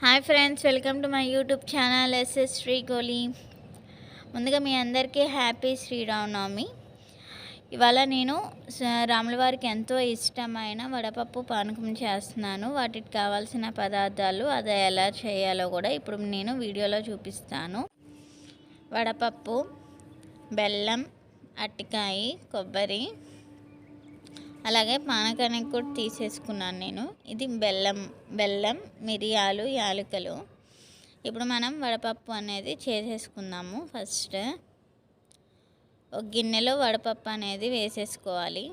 Hi friends, welcome to my YouTube channel SS Shrigoli. ముందుగా మీ అందరికీ హ్యాపీ శ్రీరామనవమి. ఇవాళ నేను రాముల వారికి ఎంతో ఇష్టమైన వడపప్పు పానకం చేస్తున్నాను. వాటికి కావాల్సిన పదార్థాలు, అది ఎలా చేయాలో కూడా ఇప్పుడు నేను వీడియోలో చూపిస్తాను. వడపప్పు, బెల్లం, అరటికాయ, కొబ్బరి, అలాగే పానకానికి కూడా తీసేసుకున్నాను నేను. ఇది బెల్లం, మిరియాలు, యాలకులు. ఇప్పుడు మనం వడపప్పు అనేది చేసేసుకుందాము. ఫస్ట్ ఒక గిన్నెలో వడపప్పు అనేది వేసేసుకోవాలి.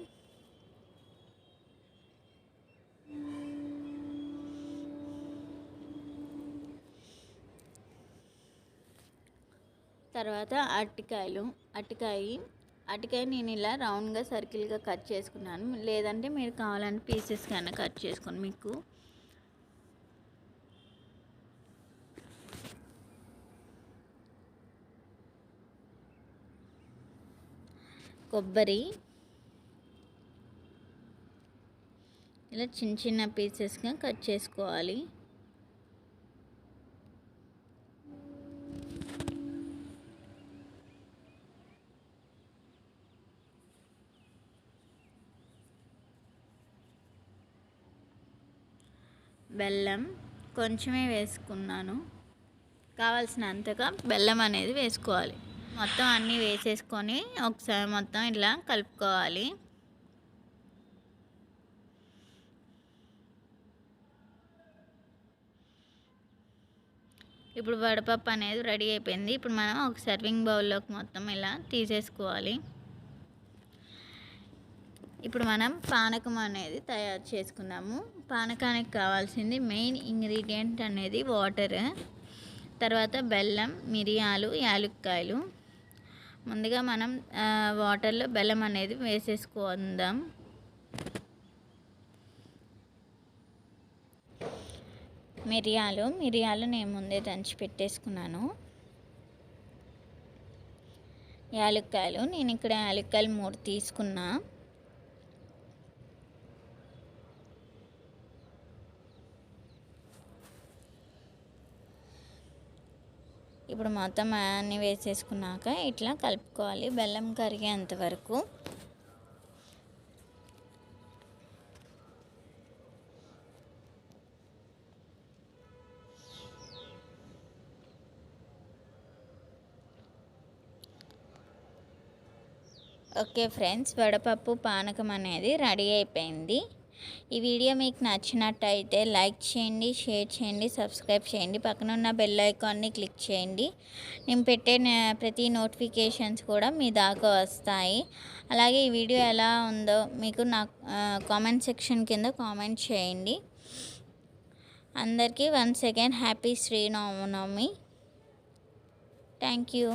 తర్వాత అరటికాయ నేను ఇలా రౌండ్గా సర్కిల్గా కట్ చేసుకున్నాను. లేదంటే మీరు కావాలంటే పీసెస్ కన్నా కట్ చేసుకొని మీకు కొబ్బరి ఇలా చిన్న చిన్న పీసెస్గా కట్ చేసుకోవాలి. బెల్లం కొంచెమే వేసుకున్నాను, కావాల్సినంతగా బెల్లం అనేది వేసుకోవాలి. మొత్తం అన్నీ వేసేసుకొని ఒకసారి మొత్తం ఇలా కలుపుకోవాలి. ఇప్పుడు వడపప్పు అనేది రెడీ అయిపోయింది. ఇప్పుడు మనం ఒక సర్వింగ్ బౌల్లోకి మొత్తం ఇలా తీసేసుకోవాలి. ఇప్పుడు మనం పానకం అనేది తయారు చేసుకుందాము. పానకానికి కావాల్సింది మెయిన్ ఇంగ్రీడియంట్ అనేది వాటర్, తర్వాత బెల్లం, మిరియాలు, యాలక్కాయలు. ముందుగా మనం వాటర్లో బెల్లం అనేది వేసేసుకుందాం. మిరియాలు నేను ముందే దంచి పెట్టేసుకున్నాను. యాలక్కాయలు నేను ఇక్కడ యాలక్కాయలు 3 తీసుకున్నా. ఇప్పుడు మొత్తం అన్నీ వేసేసుకున్నాక ఇట్లా కలుపుకోవాలి బెల్లం కరిగేంత వరకు. ఓకే ఫ్రెండ్స్, వడపప్పు పానకం అనేది రెడీ అయిపోయింది. ఈ వీడియో మీకు నచ్చినట్టయితే లైక్ చేయండి, షేర్ చేయండి, సబ్స్క్రైబ్ చేయండి. పక్కన ఉన్న బెల్ ఐకాన్ని క్లిక్ చేయండి. నేను పెట్టే ప్రతి నోటిఫికేషన్స్ కూడా మీ దాకా వస్తాయి. అలాగే ఈ వీడియో ఎలా ఉందో మీకు నా కామెంట్ సెక్షన్ కింద కామెంట్ చేయండి. అందరికీ once again happy Sriramanavami. Thank you.